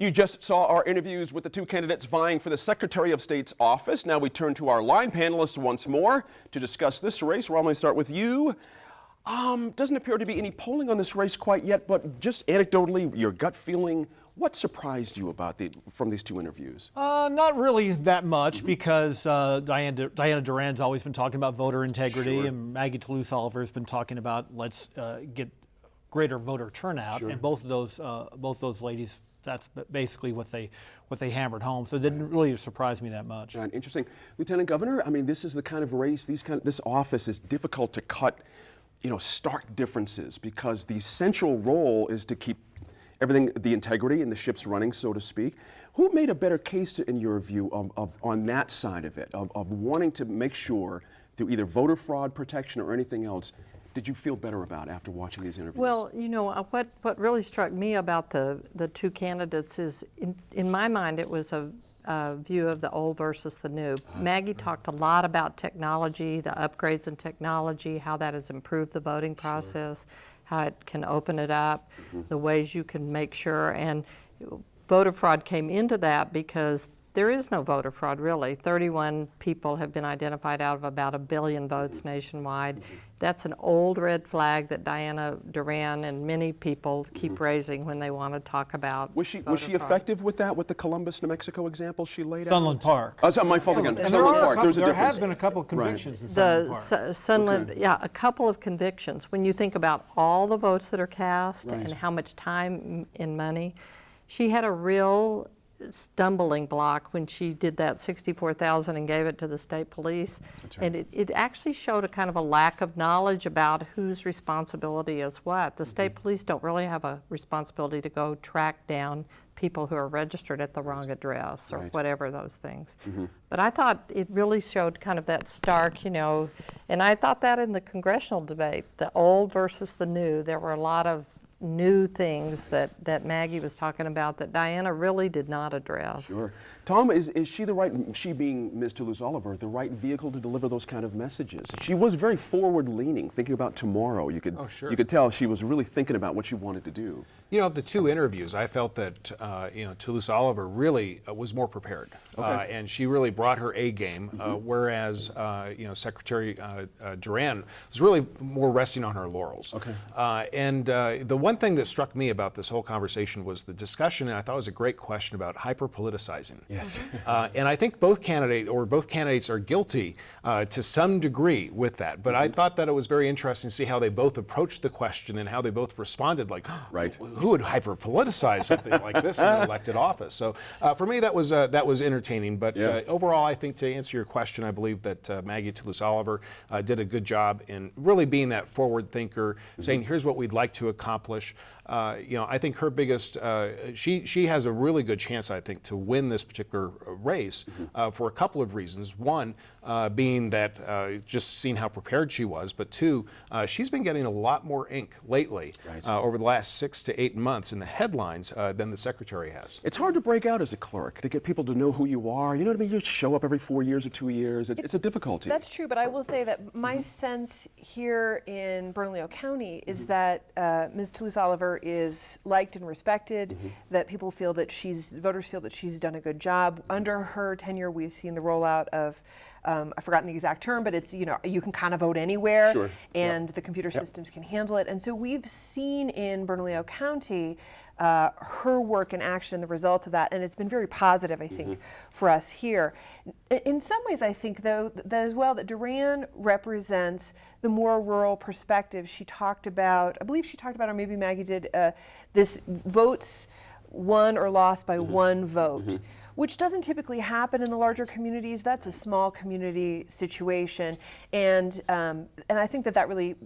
You just saw our interviews with the two candidates vying for the Secretary of State's office. Now we turn to our line panelists once more to discuss this race. We're going to start with you. Doesn't appear to be any polling on this race quite yet, but just anecdotally, your gut feeling, what surprised you about from these two interviews? Not really that much, because Diana Duran's always been talking about voter integrity, Sure. and Maggie Toulouse-Oliver has been talking about let's get greater voter turnout, Sure. and both those ladies, that's basically what they hammered home. So it didn't really surprise me that much. Right, interesting. Lieutenant Governor, I mean, this is the kind of race, this office is difficult to cut, stark differences, because the central role is to keep everything, the integrity and the ships running, so to speak. Who made a better case, in your view, on that side of it, of wanting to make sure, through either voter fraud protection or anything else, did you feel better about after watching these interviews? Well, what really struck me about the two candidates is, in my mind, it was a view of the old versus the new. Maggie talked a lot about technology, the upgrades in technology, how that has improved the voting process, how it can open it up, the ways you can make sure, and voter fraud came into that because there is no voter fraud, really. 31 people have been identified out of about 1 billion votes nationwide. That's an old red flag that Diana Duran and many people keep raising when they want to talk about Was she fraud. effective with that, with the Columbus, New Mexico example she laid out? Sunland Park. Oh, my fault again. And Sunland Park, there's a there difference. have been a couple of convictions in The Sunland Park. Sunland, yeah, a couple of convictions. When you think about all the votes that are cast Right. and how much time and money, she had a real stumbling block when she did that 64,000 and gave it to the state police. right. And it actually showed a kind of a lack of knowledge about whose responsibility is what. The state police don't really have a responsibility to go track down people who are registered at the wrong address or Right. whatever those things. But I thought it really showed kind of that stark, and I thought that in the congressional debate, the old versus the new, there were a lot of new things that Maggie was talking about that Diana really did not address. Sure. Tom, is she being Ms. Toulouse-Oliver, the right vehicle to deliver those kind of messages? She was very forward-leaning, thinking about tomorrow. You could tell she was really thinking about what she wanted to do. Of the two interviews, I felt that Toulouse-Oliver really was more prepared, and she really brought her A game, whereas Secretary Duran was really more resting on her laurels. And the one thing that struck me about this whole conversation was the discussion, and I thought it was a great question about hyper-politicizing. Yes. And I think both candidates are guilty to some degree with that. But I thought that it was very interesting to see how they both approached the question and how they both responded. Like, right. Who would hyper-politicize something like this in an elected office? So for me, that was entertaining. But overall, I think to answer your question, I believe that Maggie Toulouse-Oliver did a good job in really being that forward thinker, saying, here's what we'd like to accomplish. I think her biggest, she has a really good chance, I think, to win this particular race for a couple of reasons. One, being that just seeing how prepared she was, but two, she's been getting a lot more ink lately over the last 6 to 8 months in the headlines than the secretary has. It's hard to break out as a clerk, to get people to know who you are. You know what I mean? You show up every 4 years or 2 years. It's a difficulty. That's true, but I will say that my sense here in Bernalillo County is that Ms. Toulouse-Oliver is liked and respected, that voters feel that she's done a good job. Under her tenure, we've seen the rollout of I've forgotten the exact term, but it's, you can kind of vote anywhere, and the computer systems can handle it. And so we've seen in Bernalillo County her work in action, the results of that, and it's been very positive, I think, for us here. In some ways, I think, though, that as well, that Duran represents the more rural perspective. She talked about, I believe she talked about, or maybe Maggie did, this votes won or lost by one vote, which doesn't typically happen in the larger communities. That's a small community situation, and I think that really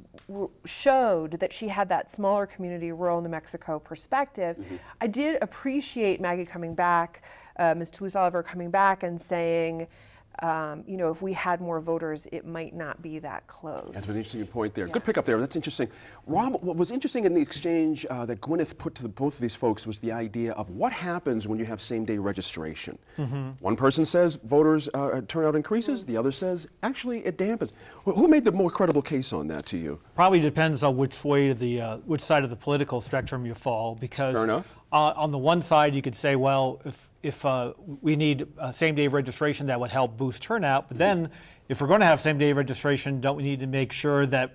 showed that she had that smaller community, rural New Mexico perspective. I did appreciate Maggie coming back, Ms. Toulouse-Oliver coming back and saying, if we had more voters, it might not be that close. That's an interesting point there. Good pick up there. That's interesting. Rob, what was interesting in the exchange that Gwyneth put to both of these folks was the idea of what happens when you have same-day registration. One person says voters turnout increases. The other says actually it dampens. Who made the more credible case on that to you? Probably depends on which side of the political spectrum you fall. Because fair enough. on the one side, you could say, well, if we need same-day registration, that would help boost turnout. But then, if we're going to have same-day registration, don't we need to make sure that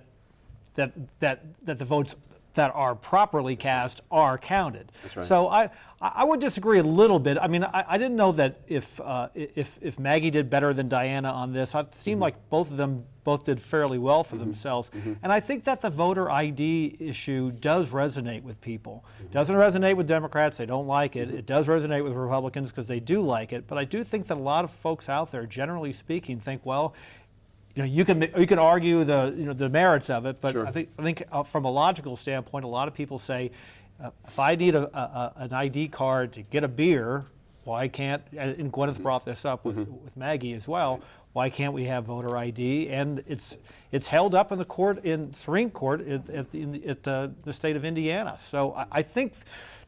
the votes that are properly cast are counted? That's right. So I would disagree a little bit. I mean, I didn't know that if Maggie did better than Diana on this. It seemed like both of them did fairly well for themselves. And I think that the voter ID issue does resonate with people. It doesn't resonate with Democrats. They don't like it. It does resonate with Republicans because they do like it. But I do think that a lot of folks out there, generally speaking, think, well, you can argue the merits of it, but Sure. I think from a logical standpoint, a lot of people say, if I need an ID card to get a beer, why can't? And Gwyneth brought this up with Maggie as well. Why can't we have voter ID? And it's held up in the court, in Supreme Court at the state of Indiana. So I think,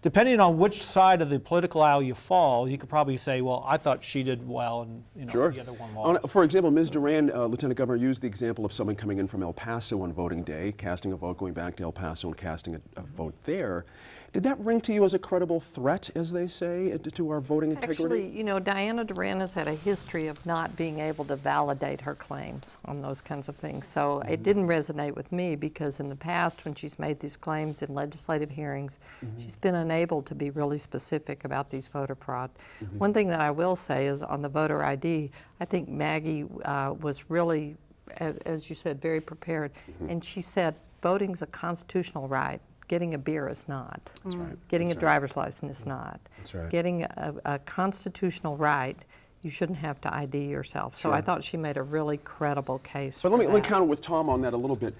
depending on which side of the political aisle you fall, you could probably say, well, I thought she did well, and Sure. the other one lost. For example, Ms. Duran, Lieutenant Governor, used the example of someone coming in from El Paso on voting day, casting a vote, going back to El Paso and casting a vote there. Did that ring to you as a credible threat, as they say, to our voting integrity? Actually, Diana Duran has had a history of not being able to validate her claims on those kinds of things. So it didn't resonate with me because in the past, when she's made these claims in legislative hearings, she's been unable to be really specific about these voter fraud. One thing that I will say is on the voter ID, I think Maggie was really, as you said, very prepared. And she said, voting's a constitutional right. Getting a beer is not. That's right. Getting That's a driver's license is not. That's right. Getting a constitutional right, you shouldn't have to ID yourself. So I thought she made a really credible case But for let me that. counter with Tom on that a little bit.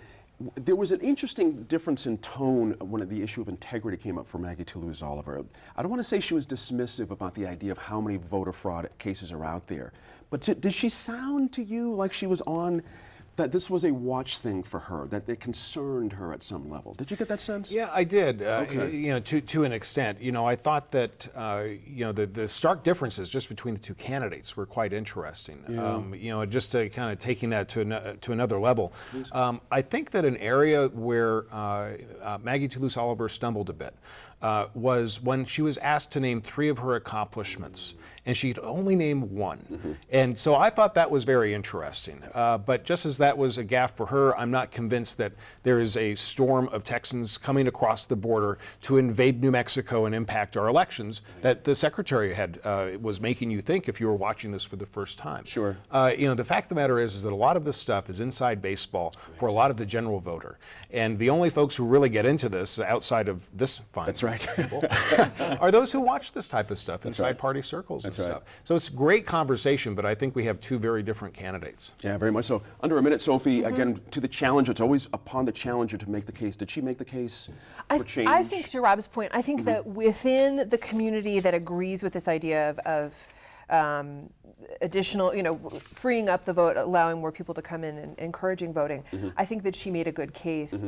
There was an interesting difference in tone when the issue of integrity came up for Maggie Toulouse-Oliver. I don't want to say she was dismissive about the idea of how many voter fraud cases are out there, but did she sound to you like she was on, that this was a watch thing for her, that it concerned her at some level? Did you get that sense? Yeah, I did. Okay. To an extent. I thought that the stark differences just between the two candidates were quite interesting. Yeah. Just to kind of taking that to another level. I think that an area where Maggie Toulouse-Oliver stumbled a bit was when she was asked to name 3 of her accomplishments, and she'd only name 1. And so I thought that was very interesting. But just as that was a gaffe for her, I'm not convinced that there is a storm of Texans coming across the border to invade New Mexico and impact our elections that the Secretary had was making you think if you were watching this for the first time. Sure. The fact of the matter is that a lot of this stuff is inside baseball for a lot of the general voter. And the only folks who really get into this outside of this fine That's right. people are those who watch this type of stuff inside right. party circles and That's right. stuff. So it's great conversation, but I think we have 2 very different candidates. Yeah, very much so. Under a minute, Sophie, again, to the challenger, it's always upon the challenger to make the case. Did she make the case for change? I think, to Rob's point, I think that within the community that agrees with this idea of additional, freeing up the vote, allowing more people to come in and encouraging voting, I think that she made a good case.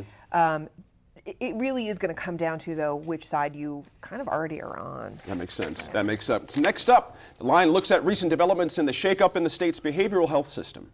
It really is going to come down to, though, which side you kind of already are on. That makes sense. That makes sense. Next up, the line looks at recent developments in the shakeup in the state's behavioral health system.